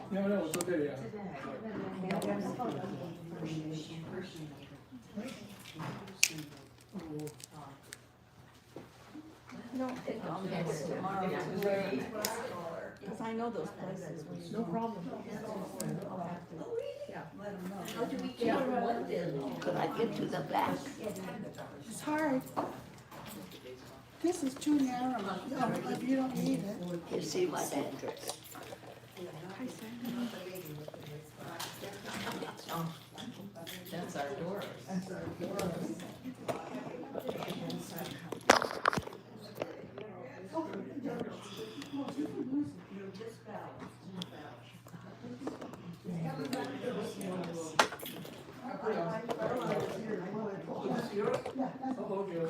没有，我坐这里啊。Because I know those places. No problem. How do we get from one building? Could I get to the back? It's hard. This is too narrow, if you don't need it. You see my entrance. Hi, Sandy. That's our door.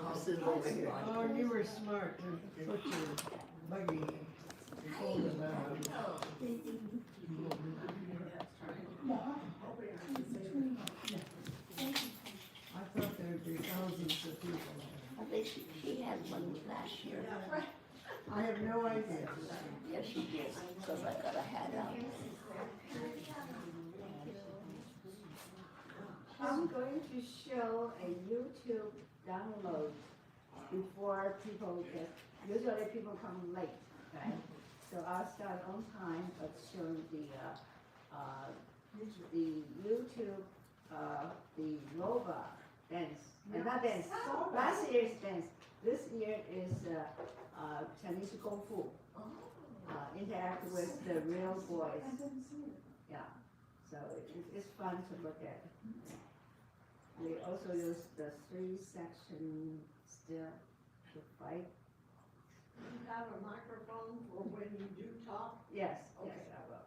I'll sit over here. Oh, you were smart to put your buggy before the bound. I thought there'd be thousands of people. I think she had one last year. I have no idea. Yes, she did, because I got a hat out. I'm going to show a YouTube download before people get, usually people come late, right? So I'll start on time, but show the YouTube, the robot dance, not dance, last year's dance. This year is Chinese Kung Fu, interact with the real boys. Yeah, so it's fun to look at. We also use the 3-section still to fight. You have a microphone for when you do talk? Yes, Okay. yes, I will.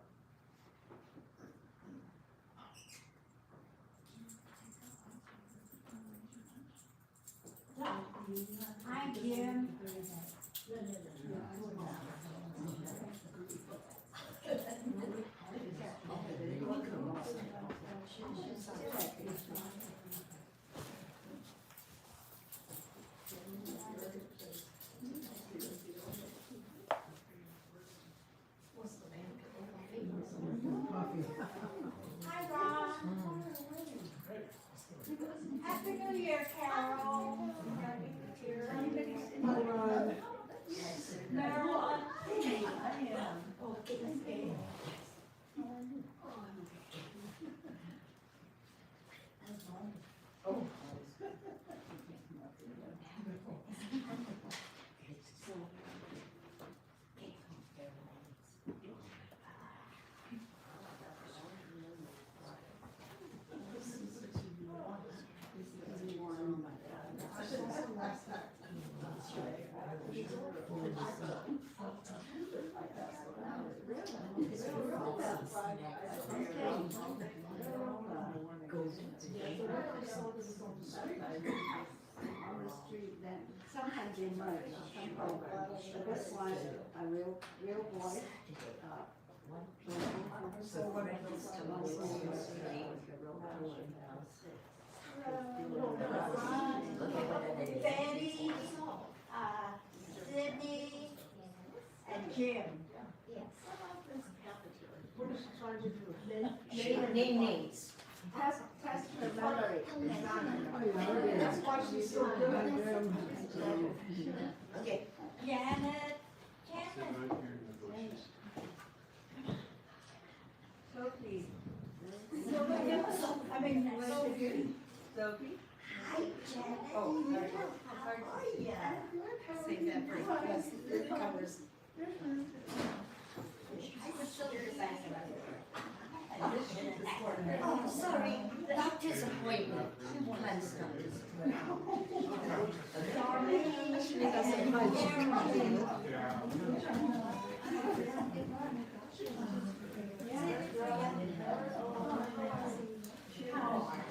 Hi, Kim. Coffee. Hi, Ron. Happy New Year, Carol. Hi, Ron. Marilyn. On the street, then sometimes they merge, sometimes, but this one, a real boy. So what are those Betty, Sydney, and Jim. What is she trying to do? Name names. Test her memory. That's why she's so good. Okay. Janet. Sophie. I mean, Sophie. Sophie? Hi, Janet. Oh, very good. How are ya? Save that for us. It covers. Oh, sorry, doctor's appointment. Plans doctor's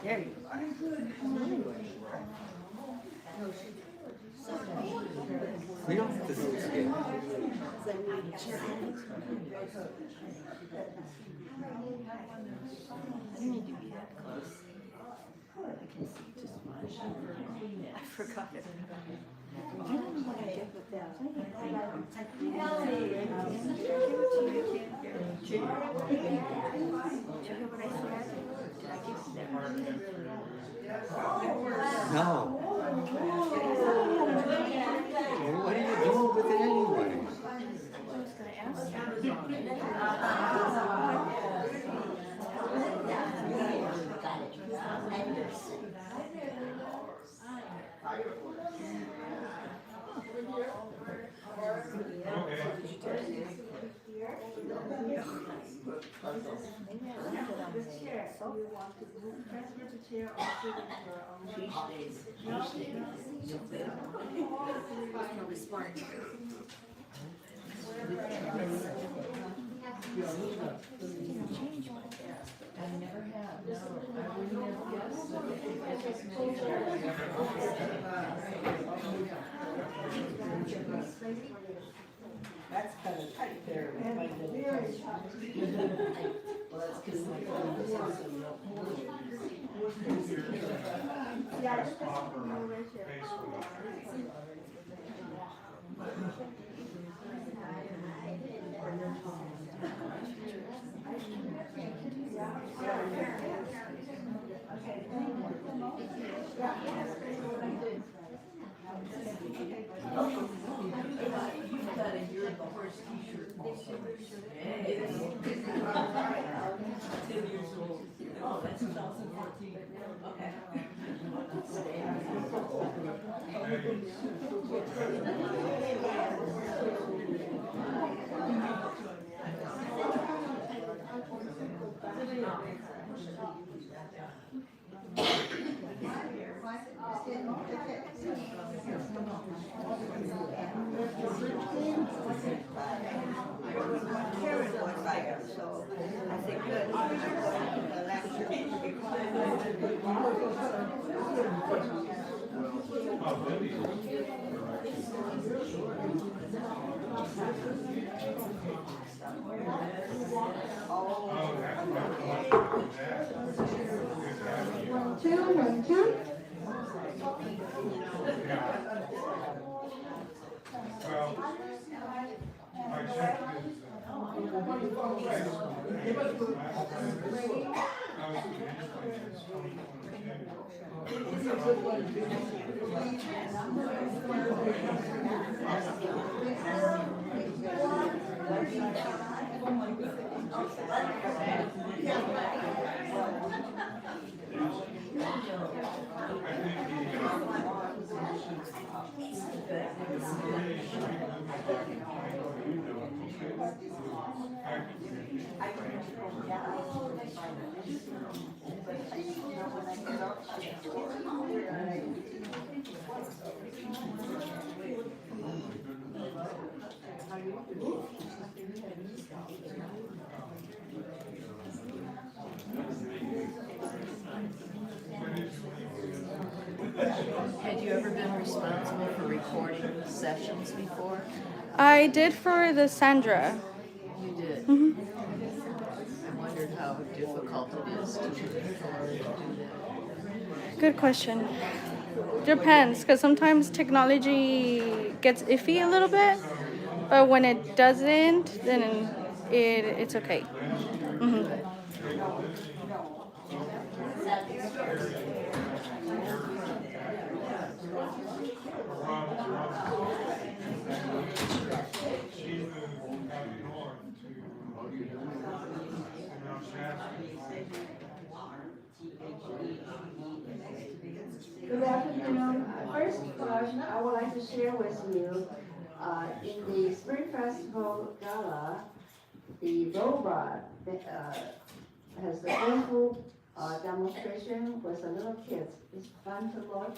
There you are. We don't have to sit together. I don't need to be that close. I can see just fine. I forgot it. No. What are you doing with it anyway? The chair, so you want to move, transfer the chair or sit in your own? Probably smart. I never have, no. I wouldn't have guessed that they could get this many That's kind of tight there. Very tight. Well, that's because my Yeah, just move right here. You've got a You're the Horse t-shirt also. 10 years old. Oh, that's 2014. Okay. Karen was like, so I said, good. The lecture. One, two. Had you ever been responsible for recording sessions before? I did for the Sandra. You did? Hmm. I wondered how difficult it is to record and do that. Good question. Depends, because sometimes technology gets iffy a little bit, but when it doesn't, then it's okay. Hmm. Good afternoon. First, I would like to share with you, in the Spring Festival Gala, the robot has a wonderful demonstration with the little kids. It's fun to look.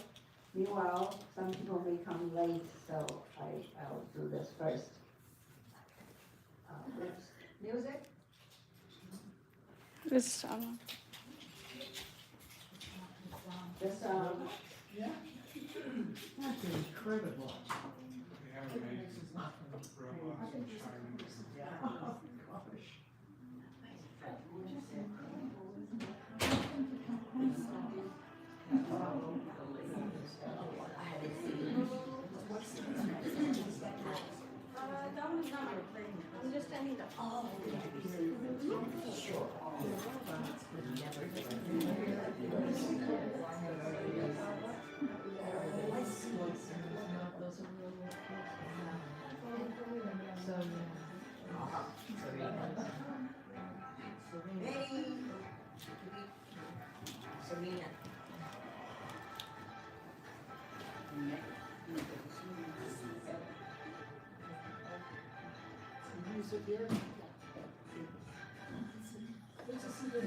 Meanwhile, some people may come late, so I'll do this first. Music? It's, This, That's incredible. just standing there. Oh, sure. Ready? Serena. Music here. Let's just see the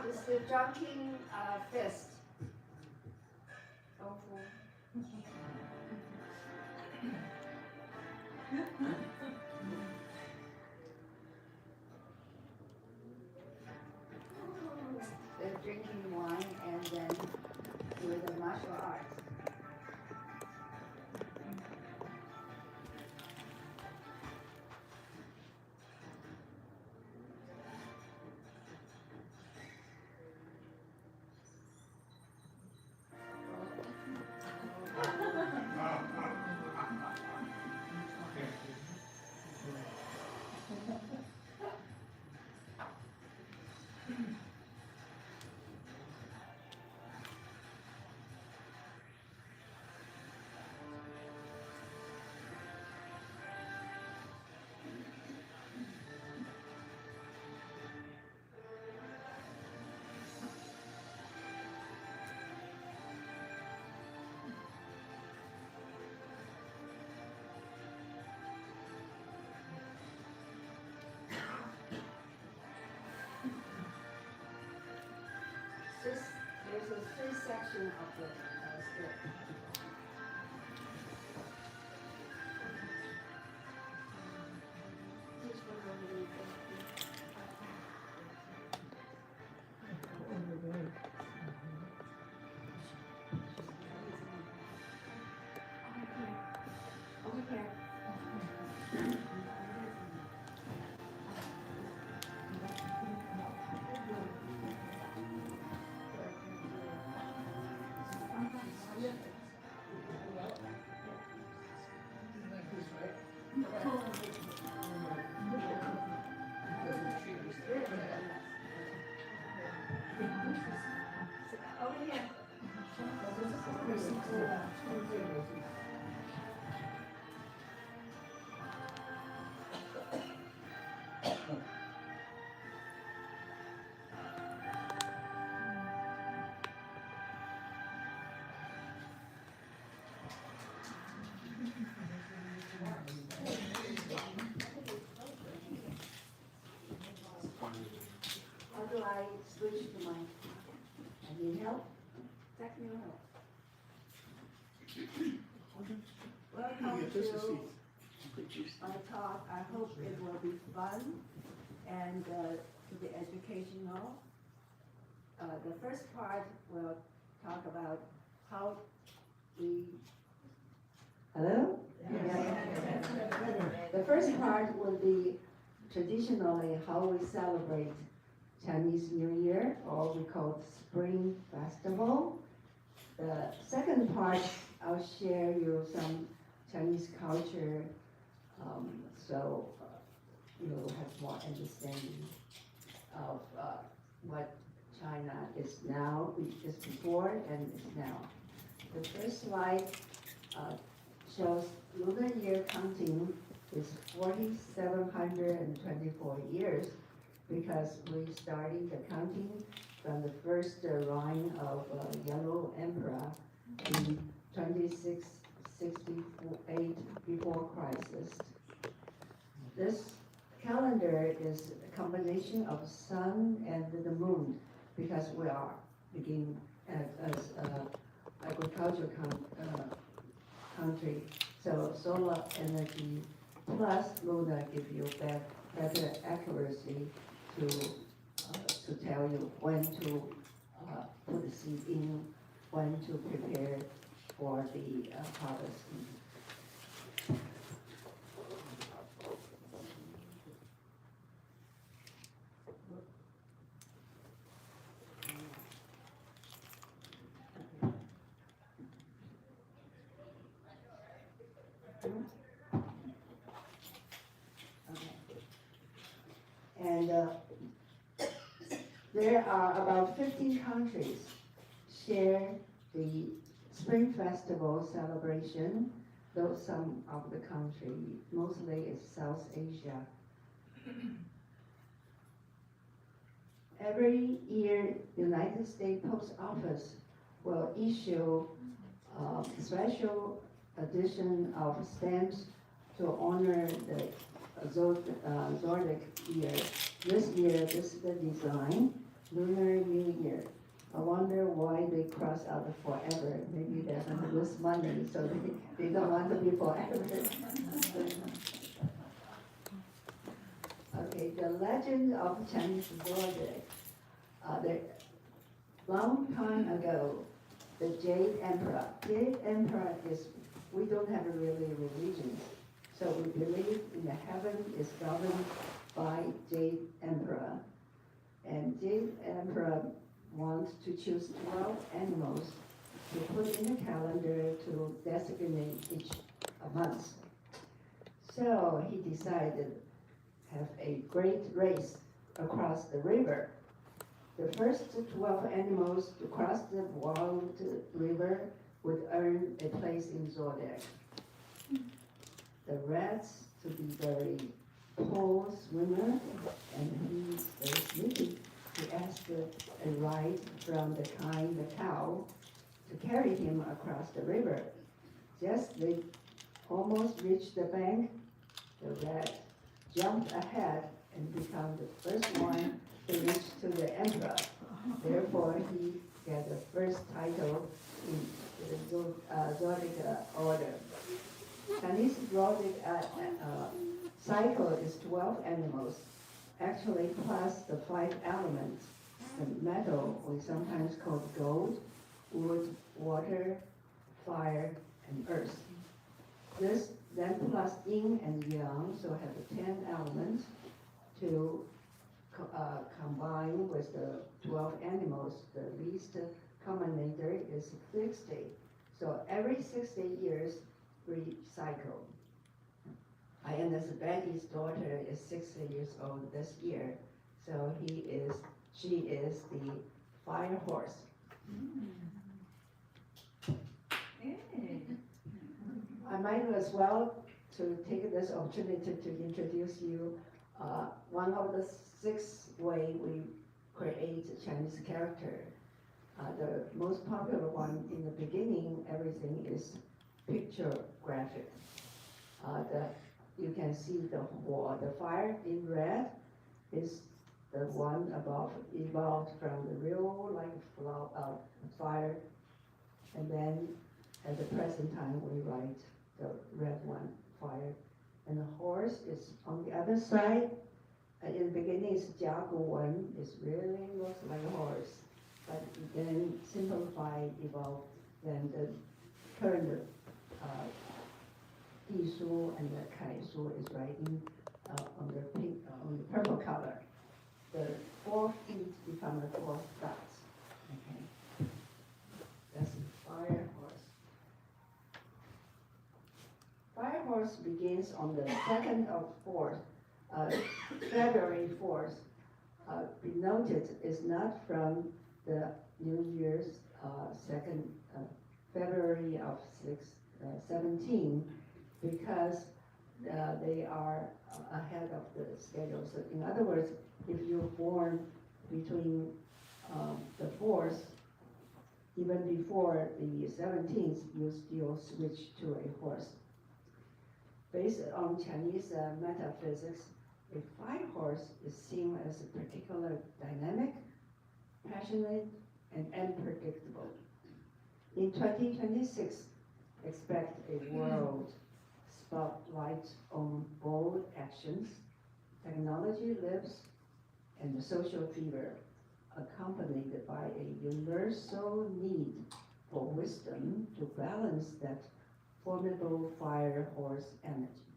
It's the drunken fist. Awful. They're drinking wine and then with the martial arts. There's a three section of the skirt. How do I switch to my, I need help? Technical help. Welcome to my talk. I hope it will be fun and to be educational. The first part will talk about how we. Hello? The first part will be traditionally how we celebrate Chinese New Year, or we call it Spring Festival. The second part, I'll share you some Chinese culture, so you'll have more understanding of what China is now, is before and is now. The first slide shows lunar year counting is 4,724 years, because we started the counting from the first reign of Yellow Emperor in 26 668 before Christ. This calendar is a combination of sun and the moon, because we are beginning as agricultural country. So solar energy plus lunar give you better accuracy to tell you when to put the seed in, when to prepare for the harvesting. And there are about 15 countries share the Spring Festival celebration, though some of the country, mostly is South Asia. Every year, United States Post Office will issue a special edition of stamps to honor the Zodiac year. This year, this is the design, Lunar New Year. I wonder why they cross out the forever. Maybe they're going to lose money, so they don't want to be forever. Okay, the legend of Chinese Zodiac. Long time ago, the Jade Emperor. Jade Emperor is, we don't have a really religion. So we believe in the heaven is governed by Jade Emperor. And Jade Emperor wants to choose 12 animals to put in the calendar to designate each month. So he decided to have a great race across the river. The first 12 animals to cross the wild river would earn a place in Zodiac. The rats to be very poor swimmer, and he's very sleepy. He asked a ride from the kind cow to carry him across the river. Just they almost reached the bank, the rat jumped ahead and became the first one to reach to the emperor. Therefore, he got the first title in the Zodiac order. Chinese Zodiac cycle is 12 animals, actually plus the 5 elements. The metal we sometimes call gold, wood, water, fire, and earth. This then plus yin and yang, so have the 10 elements to combine with the 12 animals. The least common number is 60. So every 60 years, recycle. I understand Betty's daughter is 60 years old this year, so she is the fire horse. I might as well to take this opportunity to introduce you one of the 6 ways we create a Chinese character. The most popular one in the beginning, everything is picture graphic. You can see the fire in red is the one above, evolved from the real fire, and then at the present time we write the red one, fire. And the horse is on the other side. In the beginning it's Jiagu one, it really looks like a horse, but then simplified, evolved, then the current Yi Shu and the Kai Shu is writing on the pink, on the purple color. The 4 feet become the 4 dots. Okay, that's fire horse. Fire horse begins on the 2nd of 4th, February 4th. Be noted is not from the New Year's 2nd February of 17, because they are ahead of the schedule. So in other words, if you're born between the 4th Even before the 17th, you still switch to a horse. Based on Chinese metaphysics, a fire horse is seen as a particular dynamic, passionate, and unpredictable. In 2026, expect a world spotlight on bold actions, technology lives, and the social fever, accompanied by a universal need for wisdom to balance that formidable fire horse energy.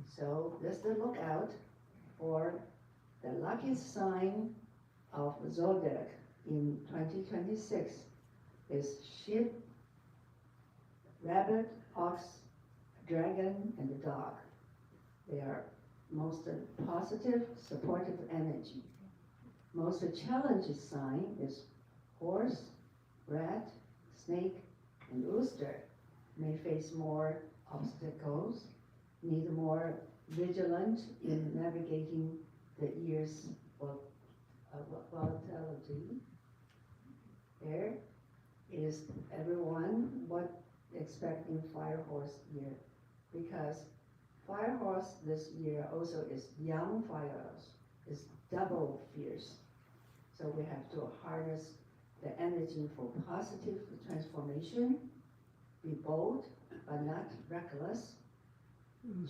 So let's look out for the luckiest sign of zodiac in 2026 is sheep, rabbit, ox, dragon, and the dog. They are most positive, supportive energy. Most challenging sign is horse, rat, snake, and rooster. May face more obstacles, need more vigilant in navigating the year's volatility. There is everyone what expect in fire horse year, because fire horse this year also is young fires, is double fierce. So we have to harness the energy for positive transformation, be bold but not reckless,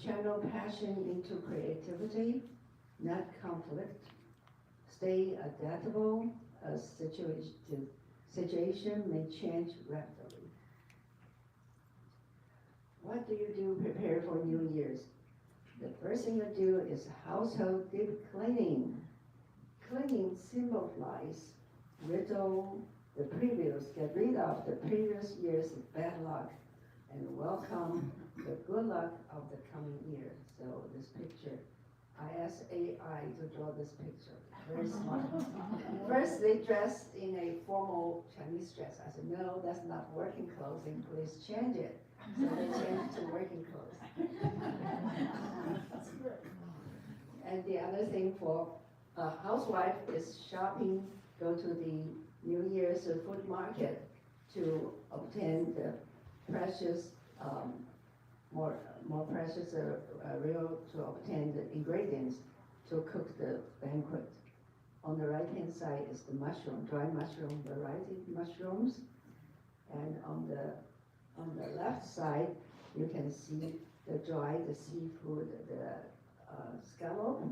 channel passion into creativity, not conflict, stay adaptable as situation may change rapidly. What do you do prepare for New Year's? The first thing you do is household deep cleaning. Cleaning symbolize get rid of the previous year's bad luck and welcome the good luck of the coming year. So this picture, I asked AI to draw this picture, very smart. First, they dressed in a formal Chinese dress. I said, no, that's not working clothes, and please change it. So they changed to working clothes. And the other thing for a housewife is shopping, go to the New Year's food market to obtain the precious, more precious, real to obtain the ingredients to cook the banquet. On the right hand side is the mushroom, dry mushroom, variety mushrooms, and on the left side you can see the seafood, the scallop,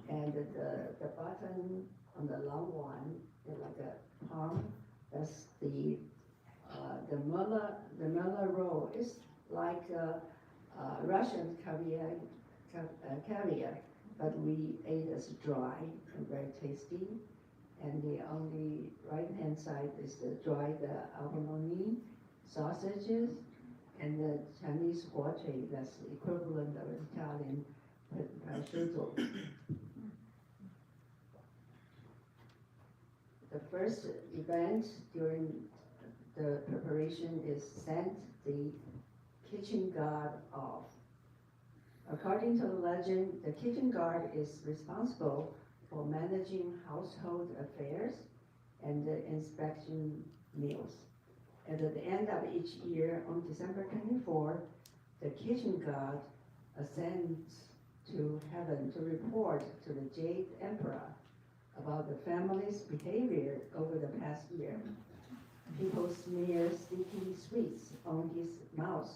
and the button on the long one, like a palm. That's the Muller roll. It's like Russian caviar, but we ate as dry and very tasty. And on the right hand side is the dried abalone sausages, and the Chinese huoche, that's the equivalent of Italian prosciutto. The first event during the preparation is send the kitchen guard off. According to the legend, the kitchen guard is responsible for managing household affairs and the inspection meals. And at the end of each year, on December 24, the kitchen guard ascends to heaven to report to the Jade Emperor about the family's behavior over the past year. People smear sticky sweets on his mouth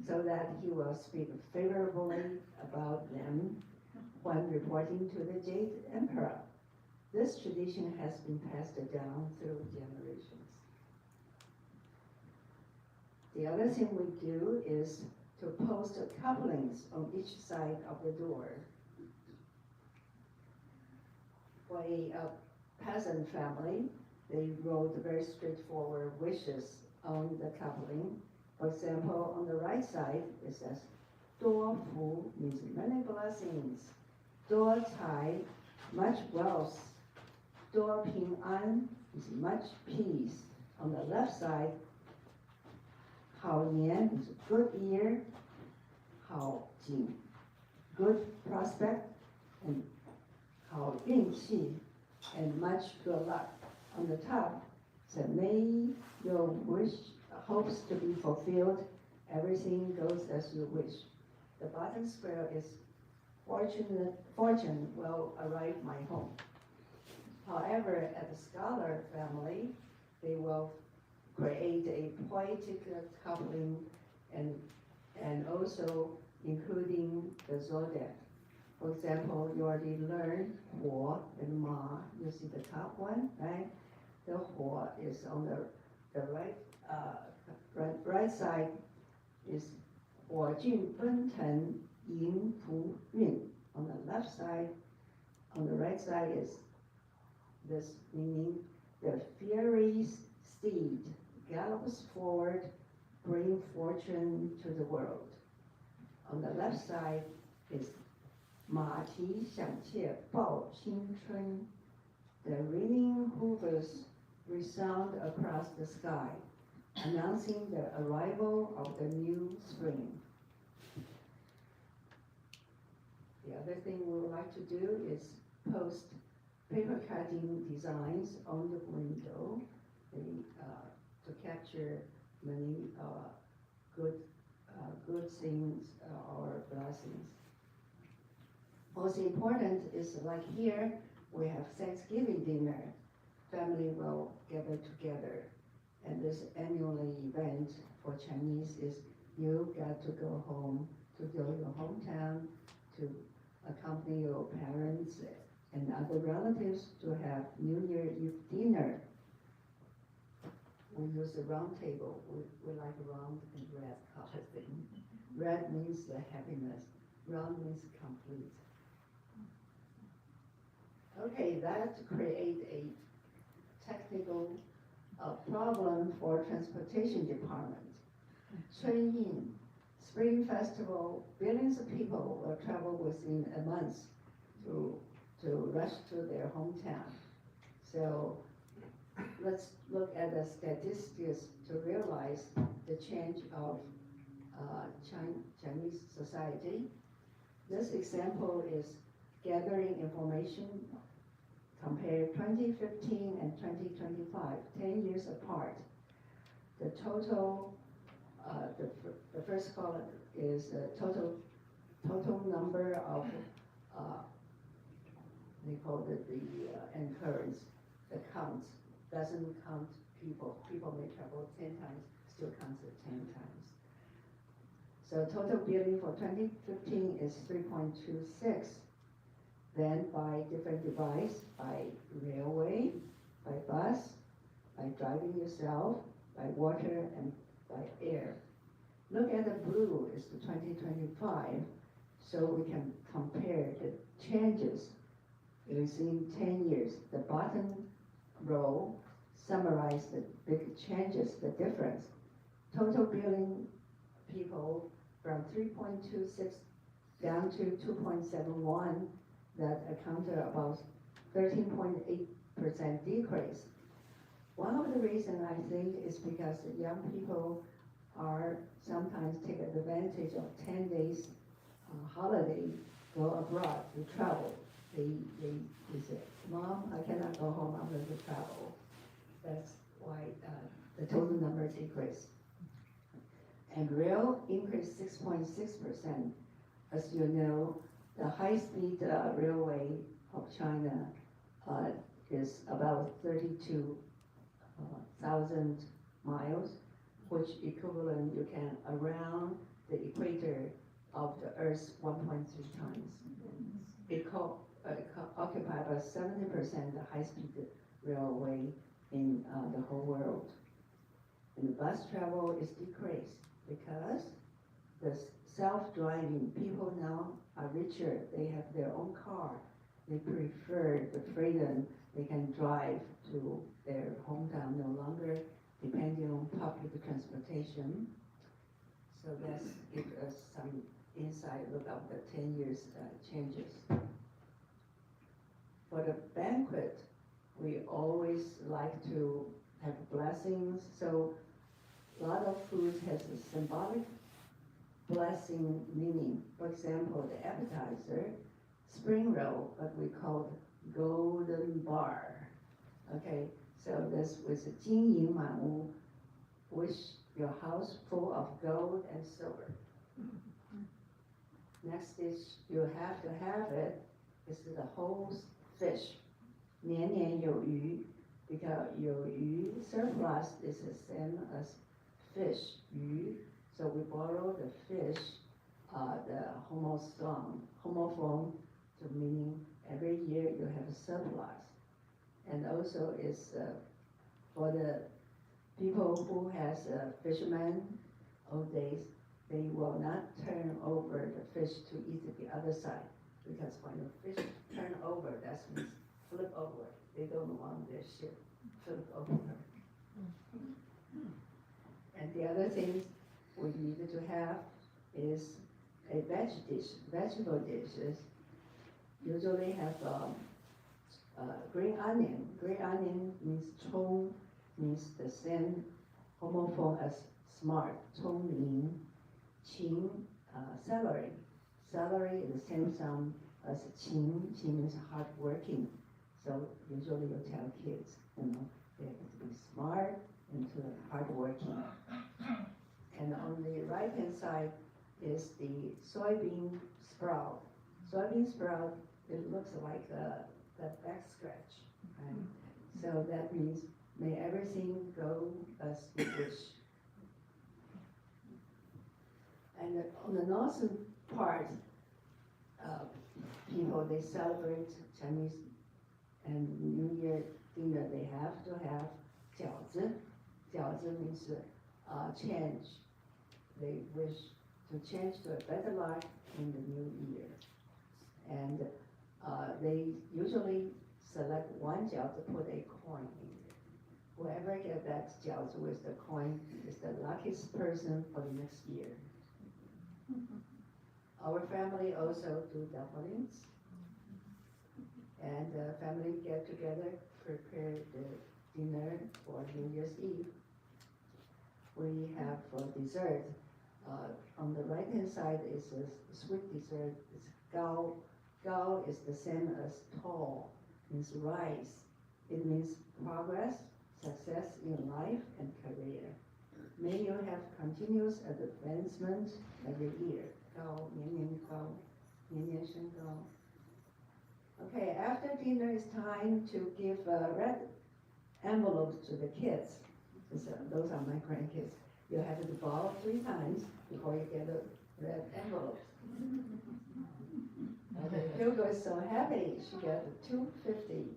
so that he will speak favorably about them when reporting to the Jade Emperor. This tradition has been passed down through generations. The other thing we do is to post couplings on each side of the door. For a peasant family, they wrote very straightforward wishes on the coupling. For example, on the right side, it says, 多福 means many blessings. 多财, much wealth. 多平安 is much peace. On the left side, 好年 is good year. 好景, good prospect, and 好运气 and much good luck. on the top, said, may your hopes to be fulfilled, everything goes as you wish. The bottom square is fortune will arrive my home. However, at the scholar family, they will create a poetic coupling and also including the zodiac. For example, you already learned Huo and Ma. You see the top one, right? The Huo is on the right side is 火峻奔腾迎途运. On the left side, on the right side is this meaning the fiery steed gallops forward, bring fortune to the world. On the left side is 马蹄响切报新春. The ringing hoofs resound across the sky, announcing the arrival of the new spring. The other thing we would like to do is post paper cutting designs on the window to capture many good things or blessings. Most important is like here, we have Thanksgiving dinner. Family will gather together. And this annually event for Chinese is you got to go home to your hometown to accompany your parents and other relatives to have New Year Eve dinner. We use a round table. We like round and red color thing. Red means the happiness. Round means complete. Okay, that create a technical problem for transportation department. 春运, Spring Festival, billions of people will travel within a month to rush to their hometown. So let's look at the statistics to realize the change of Chinese society. This example is gathering information. Compare 2015 and 2025, 10 years apart. The total, the first column is the total number of, they call it the incurrence, the count, doesn't count people. People may travel 10 times, still counts at 10 times. So total billing for 2015 is 3.26. Then by different device, by railway, by bus, by driving yourself, by water, and by air. Look at the blue is the 2025, so we can compare the changes within 10 years. The bottom row summarize the big changes, the difference. Total billing people from 3.26 down to 2.71, that accounted about 13.8% decrease. One of the reasons I think is because the young people are sometimes take advantage of 10 days holiday, go abroad to travel. They say, Mom, I cannot go home, I'm going to travel. That's why the total number decreased. And rail increased 6.6%. As you know, the high-speed railway of China is about 32,000 miles, which equivalent you can around the equator of the Earth 1.3 times. It occupy about 70% the high-speed railway in the whole world. And the bus travel is decreased because the self-driving people now are richer. They have their own car. They prefer the freedom. They can drive to their hometown, no longer depending on public transportation. So that's give us some insight about the 10 years changes. For the banquet, we always like to have blessings. So a lot of food has a symbolic blessing meaning. For example, the appetizer, spring roll, what we call golden bar. Okay, So this was a 金银满屋, wish your house full of gold and silver. Next is you have to have it is the whole fish. 年年有余, because 有余 surplus is the same as fish, 鱼. So we borrow the fish, the homophone, so meaning every year you have a surplus. And also is for the people who has fishermen old days, they will not turn over the fish to eat the other side, because when the fish turn over, that means flip over. They don't want their ship flip over. And the other things we needed to have is a vegetable dishes. Usually have green onion. Green onion means 葱, means the same homophone as smart, 聪明. Qing, celery. Celery is the same sound as qing. Qing means hardworking. So usually you tell kids, they have to be smart and to hardworking. And on the right hand side is the soybean sprout. Soybean sprout, it looks like the back scratch, right? So that means may everything go as you wish. And on the northern part, people, they celebrate Chinese and New Year dinner. They have to have 饺子. 饺子means change. They wish to change to a better life in the new year. And they usually select one 饺子, put a coin in it. Whoever gets that 饺子 with the coin is the luckiest person for the next year. Our family also do dumplings. And the family get together, prepare the dinner for New Year's Eve. We have for dessert. On the right hand side is a sweet dessert. It's gao. Gao is the same as tall, means rise. It means progress, success in life and career. May you have continuous advancement every year. Gao, 年年高, 年年升高. Okay, after dinner it's time to give red envelopes to the kids. Those are my grandkids. You have to borrow 3 times before you get a red envelope. Hugo is so happy. She got $250.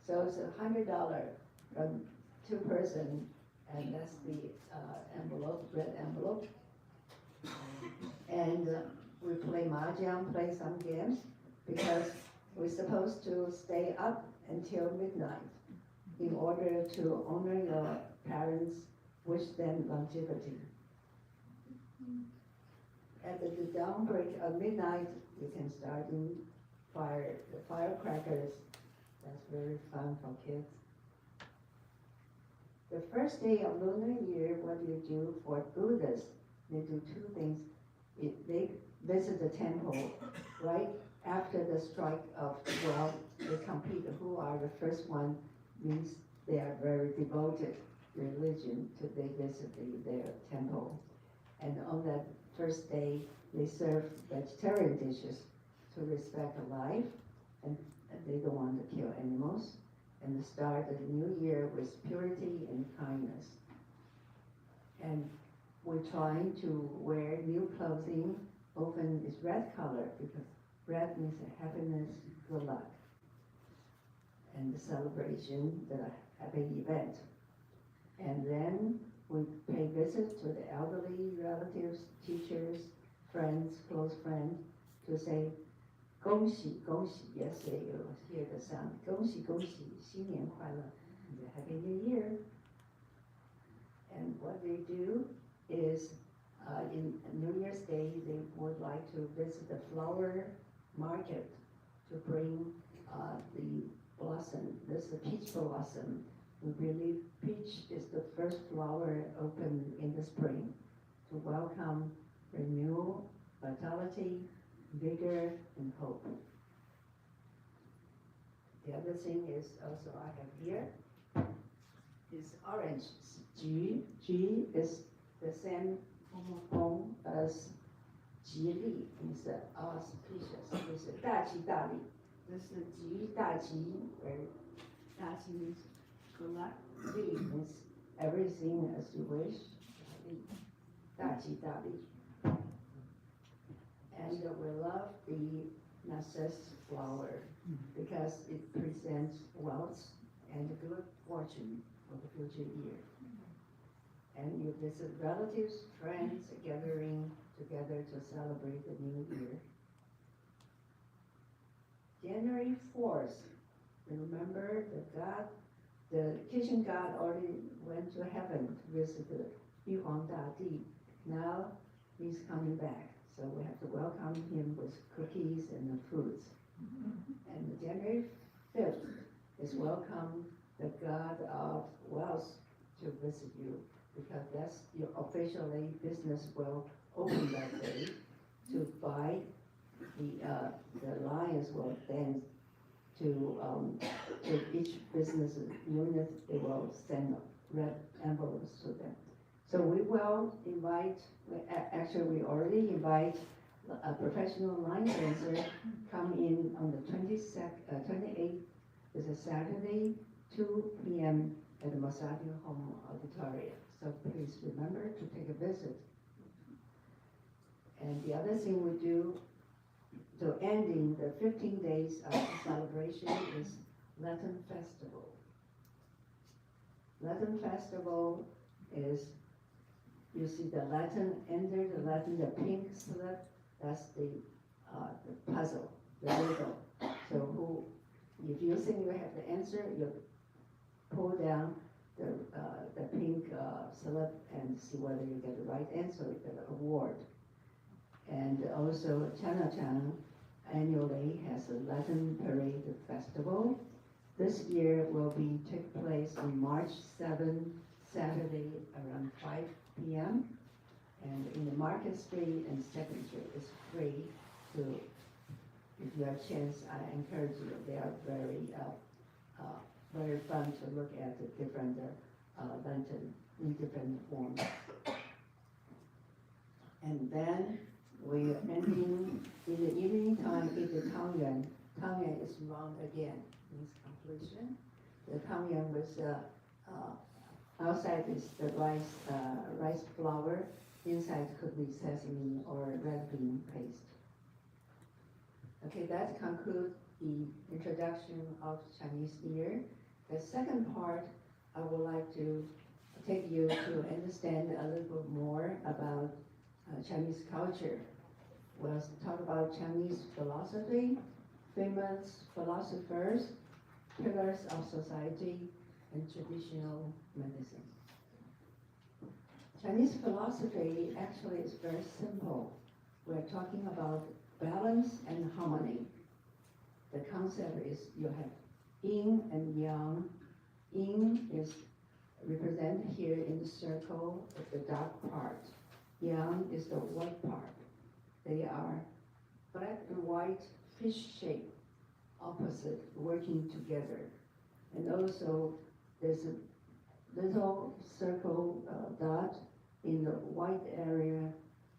So it's $100 from 2 person, and that's the envelope, red envelope. And we play mahjong, play some games, because we're supposed to stay up until midnight in order to honor your parents, wish them longevity. At the dawnbreak of midnight, you can start in the firecrackers. That's very fun for kids. The first day of Lunar Year, what do you do for Buddhists? They do 2 things. They visit the temple right after the strike of 12. They compete who are the first one, means they are very devoted religion to they visit their temple. And on that first day, they serve vegetarian dishes to respect life, and they don't want to kill animals, and start the new year with purity and kindness. And we're trying to wear new clothing. Often it's red color, because red means happiness, good luck, and the celebration, the happy event. And then we pay visits to the elderly relatives, teachers, friends, close friends, to say, 恭喜恭喜, yesterday you hear the sound, 恭喜恭喜, 新年快乐, and a Happy New Year. And what they do is, in New Year's Day, they would like to visit the flower market to bring the blossom. This is the peach blossom. We believe peach is the first flower open in the spring to welcome renewal, vitality, vigor, and hope. The other thing is also I have here is orange. G is the same form as 吉利 is auspicious, is 大吉大利。这是吉大吉，而大吉 means good luck, 利 means everything as you wish, 利，大吉大利。And we love the narcissus flower because it presents wealth and good fortune for the future year. And you visit relatives, friends, gathering together to celebrate the new year. January 4th, remember the kitchen god already went to heaven to visit the 玉皇大帝. Now he's coming back, so we have to welcome him with cookies and the fruits. And January 5th is welcome the god of wealth to visit you, because that's your officially business will open that day to buy the lions will then to each business unit, they will send red envelopes to them. So we will invite, actually we already invite a professional line dancer come in on the 28th, is a Saturday, 2 p.m. at the Masadi Home Auditorium. So please remember to take a visit. And the other thing we do, so ending the 15 days of celebration is Lantern Festival. Lantern Festival is, you see the lantern, enter the lantern, the pink slip, that's the puzzle, the riddle. So if you think you have the answer, you pull down the pink slip and see whether you get the right answer, you get an award. And also Chinatown annually has a Latin Parade Festival. This year will take place on March 7, Saturday around 5 p.m. And in the Market Street and Second Street is free to, if you have a chance, I encourage you. They are very fun to look at the different lantern in different forms. And then we are ending in the evening time with the tangyuan. Tangyuan is round again, means completion. The tangyuan was outside is the rice flour, inside could be sesame or red bean paste. Okay, that concludes the introduction of Chinese New Year. The second part, I would like to take you to understand a little bit more about Chinese culture. We'll talk about Chinese philosophy, famous philosophers, pillars of society, and traditional medicine. Chinese philosophy actually is very simple. We're talking about balance and harmony. The concept is you have yin and yang. Yin is represented here in the circle of the dark part. Yang is the white part. They are black and white fish shape, opposite, working together. And also there's a little circle dot in the white area,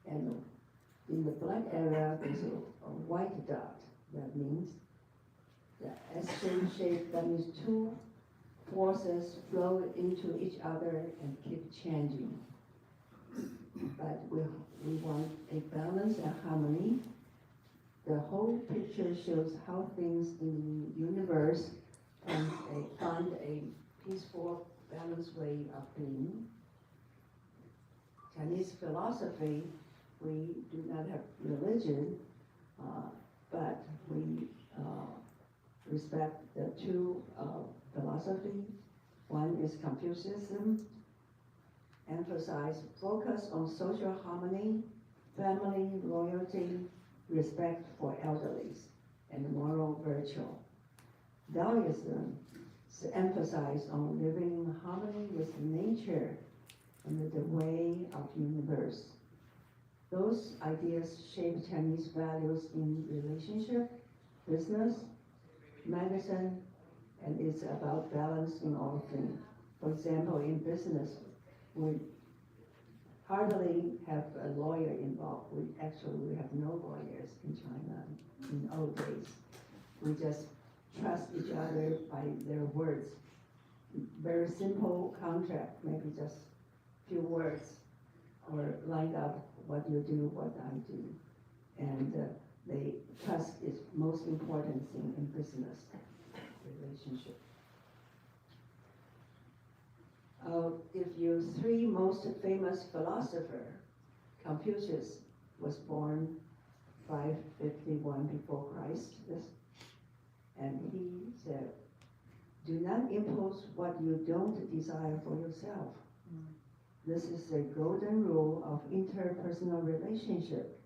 and in the black area there's a white dot. That means the S shape, that means two forces flow into each other and keep changing. But we want a balance and harmony. The whole picture shows how things in the universe can find a peaceful, balanced way of being. Chinese philosophy, we do not have religion, but we respect the two philosophy. One is Confucianism, emphasize focus on social harmony, family loyalty, respect for elderly, and moral virtue. Taoism emphasize on living in harmony with nature and the way of universe. Those ideas shape Chinese values in relationship, business, medicine, and it's about balance in all things. For example, in business, we hardly have a lawyer involved. We have no lawyers in China in old days. We just trust each other by their words. Very simple contract, maybe just few words, or line up what you do, what I do. And the trust is most important thing in business relationship. If your three most famous philosopher, Confucius was born 551 before Christ, and he said, "Do not impose what you don't desire for yourself." This is a golden rule of interpersonal relationship,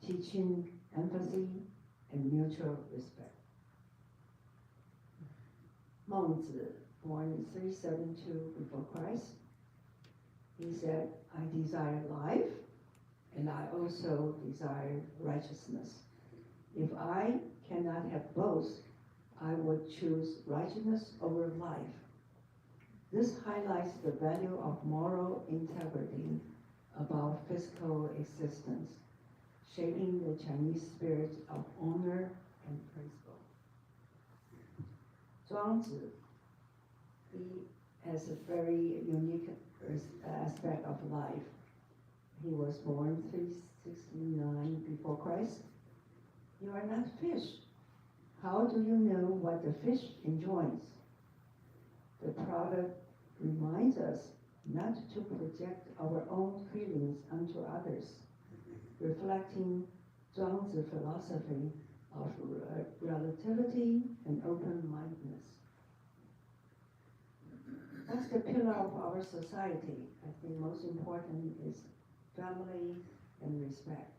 teaching empathy and mutual respect. Mengzi, born in 372 before Christ, he said, "I desire life, and I also desire righteousness. If I cannot have both, I would choose righteousness over life." This highlights the value of moral integrity about physical existence, shaping the Chinese spirit of honor and principle. Zhuangzi, he has a very unique aspect of life. He was born 369 before Christ. "You are not fish. How do you know what the fish enjoys?" The proverb reminds us not to project our own feelings onto others, reflecting Zhuangzi's philosophy of relativity and open-mindedness. As the pillar of our society, I think most important is family and respect.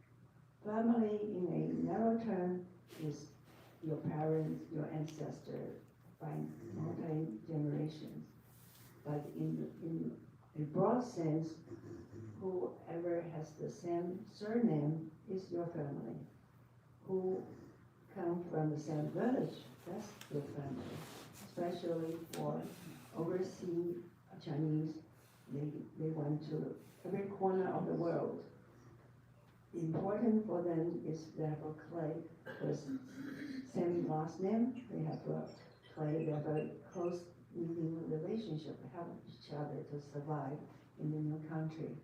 Family, in a narrow term, is your parents, your ancestors, by multi-generations. But in a broad sense, whoever has the same surname is your family. Who come from the same village, that's your family. Especially for overseas Chinese, they went to every corner of the world. Important for them is they have a clay with same last name. They have a clay. They have a close meeting relationship, help each other to survive in the new country.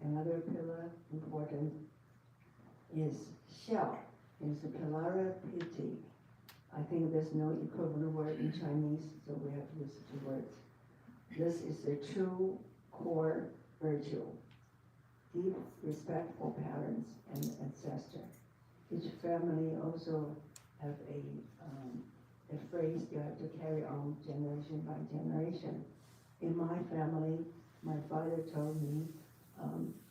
Another pillar important is xiao. It's a pilara piti. I think there's no equivalent word in Chinese, so we have to use two words. This is a true core virtue. Deep respect for parents and ancestors. Each family also have a phrase you have to carry on generation by generation. In my family, my father told me,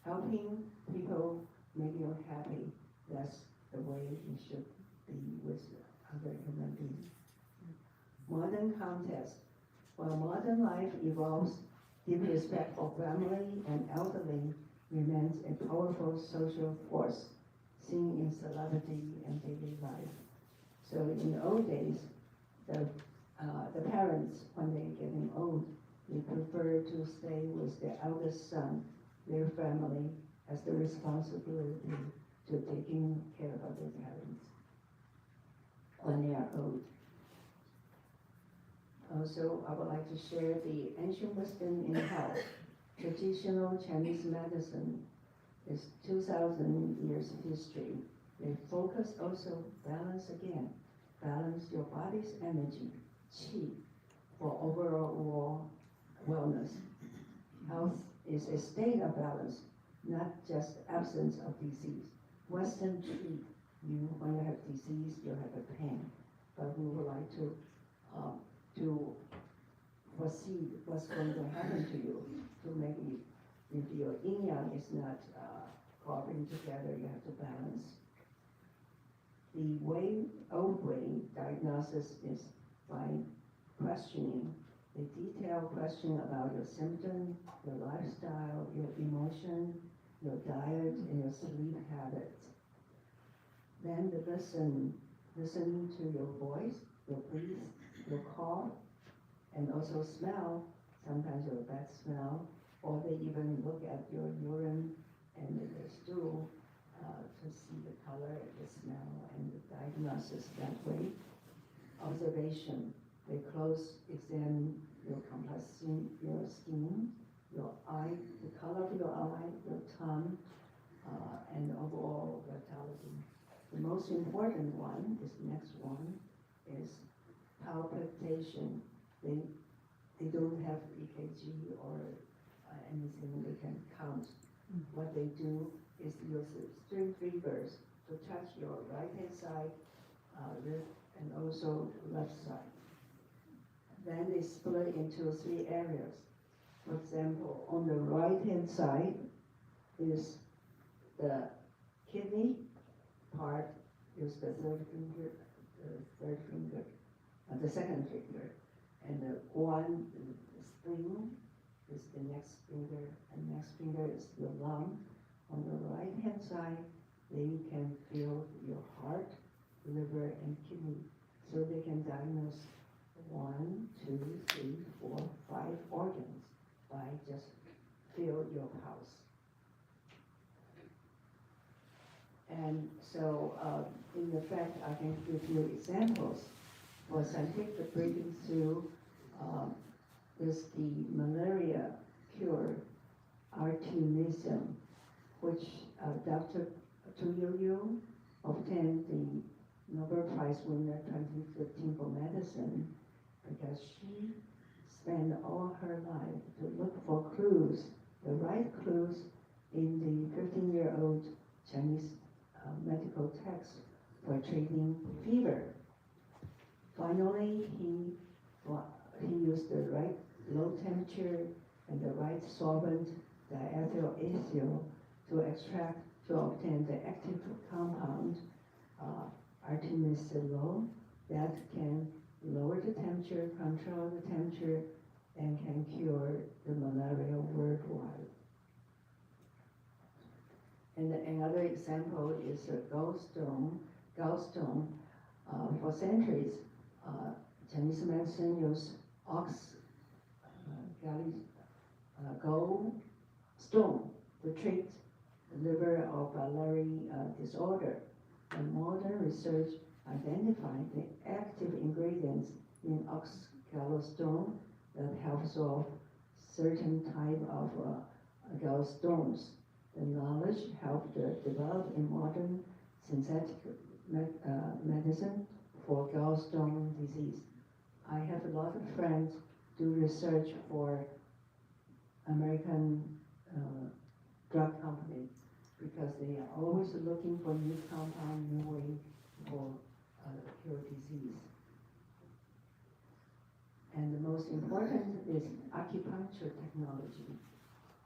helping people make you happy, that's the way you should be with other human beings. Modern context. While modern life evolves, deep respect for family and elderly remains a powerful social force seen in celebrity and daily life. So in the old days, the parents, when they're getting old, they prefer to stay with their eldest son. Their family has the responsibility to taking care of their parents when they are old. Also, I would like to share the ancient wisdom in health. Traditional Chinese medicine is 2,000 years of history. They focus also balance again. Balance your body's energy, qi, for overall wellness. Health is a state of balance, not just absence of disease. Western treat you when you have disease, you have a pain. But we would like to foresee what's going to happen to you, to make you, if your yin yang is not cooperating together, you have to balance. The old way diagnosis is by questioning, a detailed question about your symptom, your lifestyle, your emotion, your diet, and your sleep habits. Then listen to your voice, your breath, your cough, and also smell sometimes you have a bad smell, or they even look at your urine and the stool to see the color, the smell, and the diagnosis that way. Observation, they close examine your complexion, your skin, your eye, the color of your eye, your tongue, and overall vitality. The most important one, this next one, is palpitation. They don't have EKG or anything they can count. What they do is use string fingers to touch your right hand side, wrist, and also left side. Then they split into 3 areas. For example, on the right hand side is the kidney part, is the third finger, the second finger, and the one spleen is the next finger, and next finger is the lung. On the right hand side, they can feel your heart, liver, and kidney, so they can diagnose 1, 2, 3, 4, 5 organs by just feel your pulse. And so, in effect, I can give you examples. For scientific breakthrough, is the malaria cure, artemisinin, which Dr. Tu Youyou obtained the Nobel Prize winner 2015 for medicine because she spent all her life to look for clues, the right clues in the 15-year-old Chinese medical text for treating fever. Finally, he used the right low temperature and the right solvent, diethyl ethyl, to obtain the active compound, artemisinin, that can lower the temperature, control the temperature, and can cure the malaria worldwide. And another example is a gallstone. Gallstone, for centuries, Chinese medicine used gallstone to treat the liver or biliary disorder. And modern research identified the active ingredients in oxgallstone that help solve certain type of gallstones. The knowledge helped develop in modern synthetic medicine for gallstone disease. I have a lot of friends do research for American drug company because they are always looking for new compound, new way for cure disease. And the most important is acupuncture technology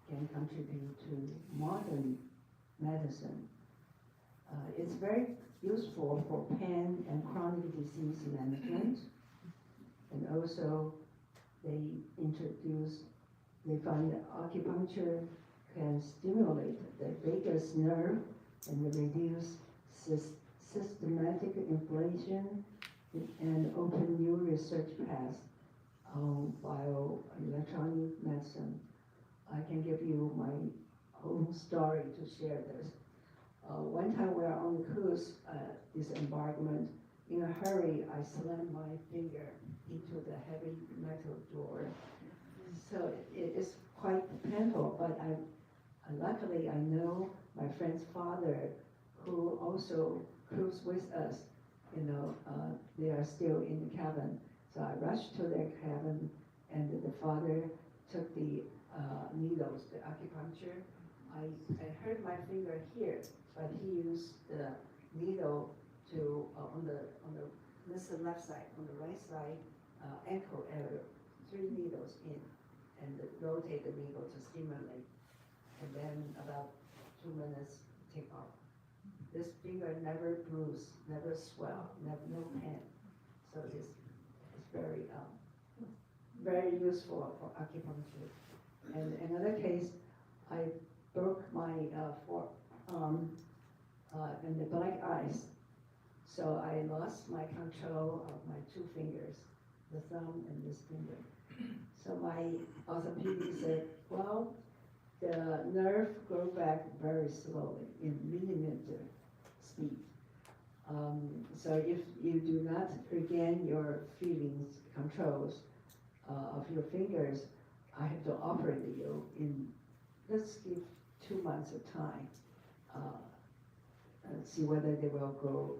can contribute to modern medicine. It's very useful for pain and chronic disease management. And also they find that acupuncture can stimulate the vagus nerve and reduce systematic inflammation and open new research paths on bioelectronic medicine. I can give you my own story to share this. One time we were on the cruise, disembarkment. In a hurry, I slammed my finger into the heavy metal door. So it is quite painful, but luckily I know my friend's father, who also cruised with us. They are still in the cabin. So I rushed to their cabin, and the father took the needles, the acupuncture. I hurt my finger here, but he used the needle to this is the left side, on the right side, ankle area, 3 needles in, and rotate the needle to stimulate, and then about 2 minutes take off. This finger never bruise, never swell, no pain. So it's very very useful for acupuncture. And another case, I broke my forearm and the black eyes. So I lost my control of my 2 fingers, the thumb and this finger. So my orthopedic said, well, the nerve grow back very slowly in millimeter speed. So if you do not regain your feelings, controls of your fingers, I have to operate you in, let's give 2 months of time. And see whether they will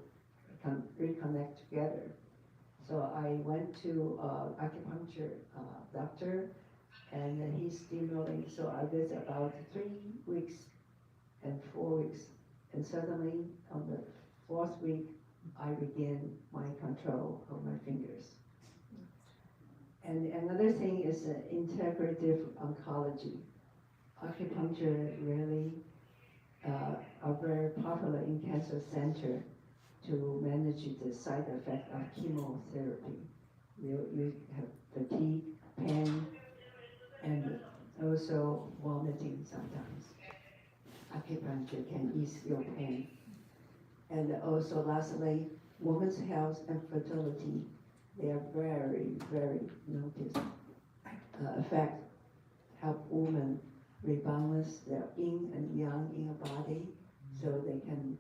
reconnect together. So I went to acupuncture doctor, and then he stimulated. So I did about 3 weeks and 4 weeks, and suddenly on the 4th week, I regained my control of my fingers. And another thing is integrative oncology. Acupuncture really are very popular in cancer center to manage the side effect of chemotherapy. You have fatigue, pain, and also vomiting sometimes. Acupuncture can ease your pain. And also lastly, women's health and fertility, they are very, very noticed. Effect help women rebalance their yin and yang in your body, so they can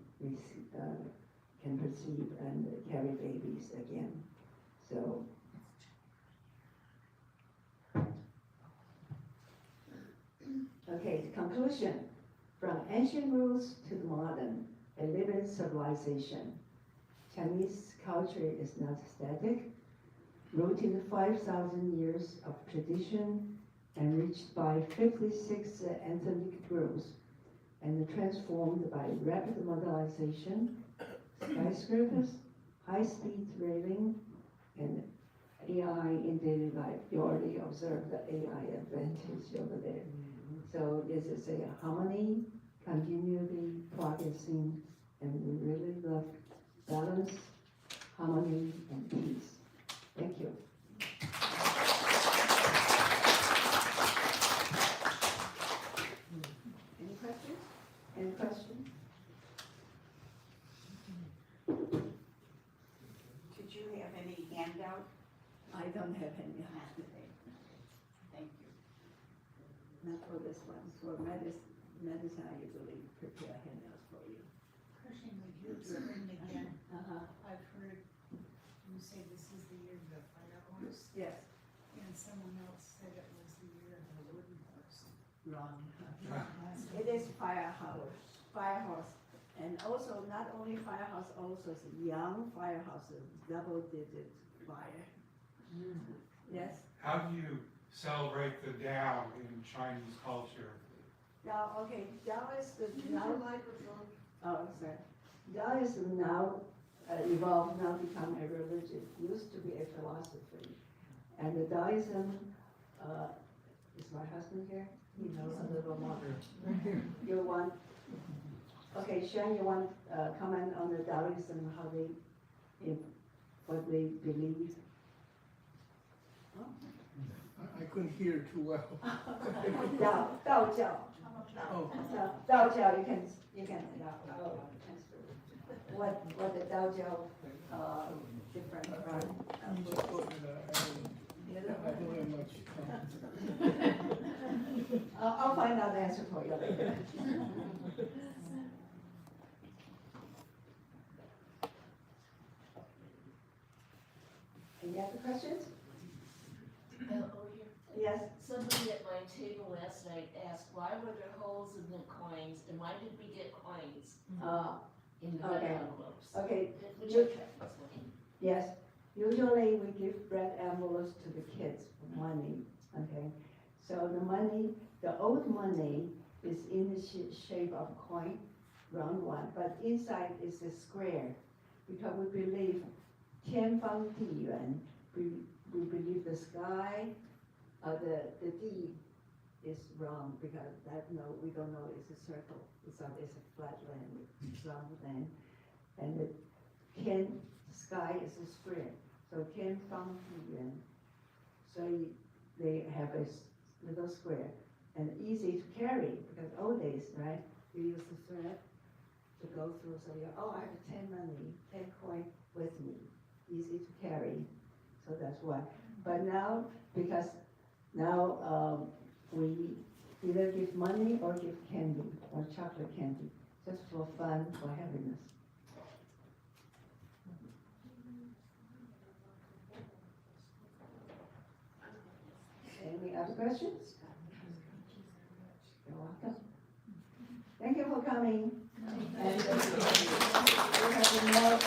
conceive and carry babies again. So, okay, conclusion. From ancient roots to the modern, a living civilization. Chinese culture is not static, rooted in 5,000 years of tradition, enriched by 56 ethnic groups, and transformed by rapid modernization, skyscrapers, high-speed railing, and AI in daily life. You already observed the AI advantage over there. So this is a harmony, continually progressing, and we really love balance, harmony, and peace. Thank you. Any questions? Any questions? Did you have any handout? I don't have any today. Thank you. Not for this one. For medicine, I usually prepare handouts for you. Herching, would you explain again? Uh-huh. I've heard you say this is the year of the fire horse, Yes, and someone else said it was the year of the wooden horse. wrong. It is firehouse, and also not only firehouse, also it's young firehouse, double-digit fire. Yes. How do you celebrate the Tao in Chinese culture? Now, okay, Tao is the now. Oh, sorry. Tao is now evolved, now become a religion. Used to be a philosophy, and the Taoism. Is my husband here? He knows a little more. You want? Okay, Shen, you want comment on the Taoism, how they, what they believe? I couldn't hear too well. Dao Jiao. Oh, Dao Jiao, you can, transfer. What the Dao Jiao, different from. I don't have much. I'll find out the answer for you later. Any other questions? Over here. Yes. Somebody at my table last night asked, why were there holes in the coins, and why did we get coins in the red Okay. envelopes? Okay, Would you explain? yes. Usually we give bread envelopes to the kids for money, okay? So the money, the old money is in the shape of coin, round one, but inside is a square, because we believe 天方地缘, we believe the sky, the D is wrong, because we don't know it's a circle, it's a flat land, it's round land, and the 天 sky is a square, so 天方地缘, so they have a little square, and easy to carry, because old days, right, we use the thread to go through, so I have 10 money, 10 coin with me, easy to carry, so that's why. But now, because now, we either give money or give candy, or chocolate candy, just for fun, for happiness. Any other questions? You're welcome. Thank you for coming. And we have more,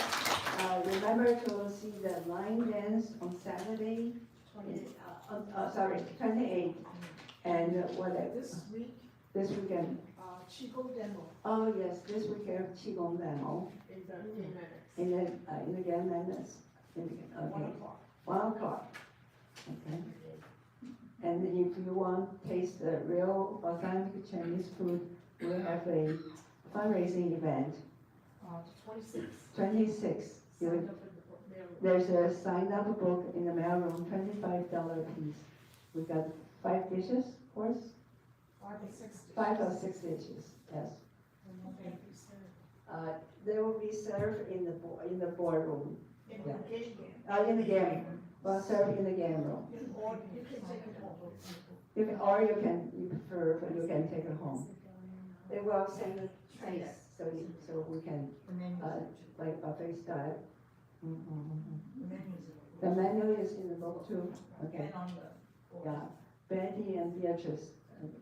remember to see the line dance on Saturday, 28th. And what else? This week, This weekend. Chico demo Oh, yes, this weekend, Qigong demo, in the game in the game minutes. Okay, 1 o'clock. Okay. And if you want to taste the real authentic Chinese food, we have a fundraising event, 26. 26. Sign up in the mail. There's a sign-up book in the mailroom, $25 a piece. We got 5 dishes, of course, 5 or 6. 5 or 6 dishes, yes. They will be served in the boardroom. In Yeah. the game. In the game, well, served in the game room. Or you can take it home. Or you prefer, but you can take it home. They will send the trays, so we can, like buffet style. The menu is in the book too, okay. Yeah, Betty and Beatrice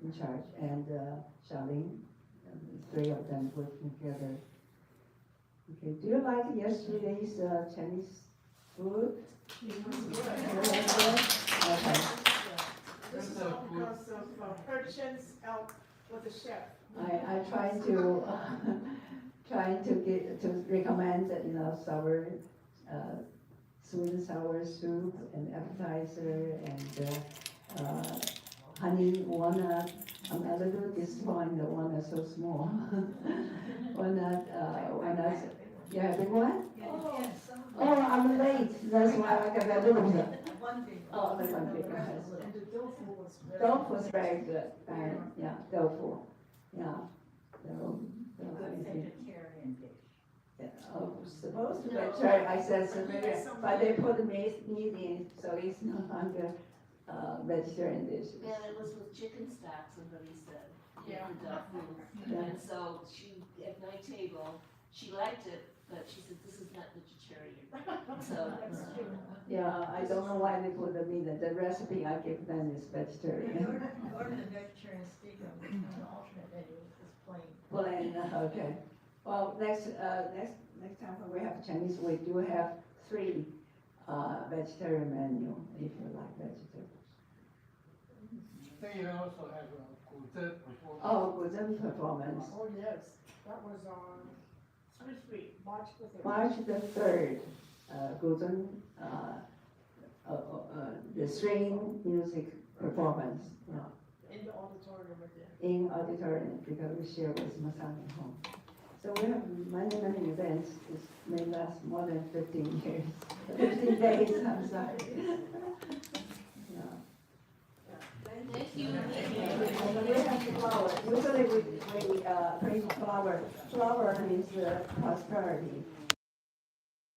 in charge, and Charlene, 3 of them working together. Okay, do you like yesterday's Chinese food? Okay. This is all because of Herching's help with the chef. I try to recommend, sour, sweet and sour soup and appetizer and honey walnut. I'm a little disappointed the walnut so small. walnuts, yeah, big one? Oh, I'm late, that's why I got that little one. Oh, the one big one. And the tofu was very. Tofu was very good, yeah, tofu, yeah. So, I think- yeah, oh, supposed to vegetarian, I said, so maybe, but they put meat in, so it's no longer, vegetarian dish. Yeah, it was with chicken stock, somebody said. Yeah. The duck food. Yeah. And so she, at my table, she liked it, but she said, this is not vegetarian. So, Yeah, I don't know why they put the meat in, the recipe I give them is vegetarian. Order the vegetarian steak on the alternate menu, is plain. Plain, okay. Well, next time when we have Chinese, we do have 3, vegetarian menu, if you like vegetables. They also have a quartet performance. Oh, Guzhen performance, Oh, yes, that was on 3/3, March the 3rd. March the 3rd, Guzhen, the string music performance, In the auditorium again. in auditorium, because we share with Masami home. So we have many events, this may last more than 15 years, 15 days, I'm sorry. Yeah. thank you. We have flower, usually we bring flower, flower means prosperity,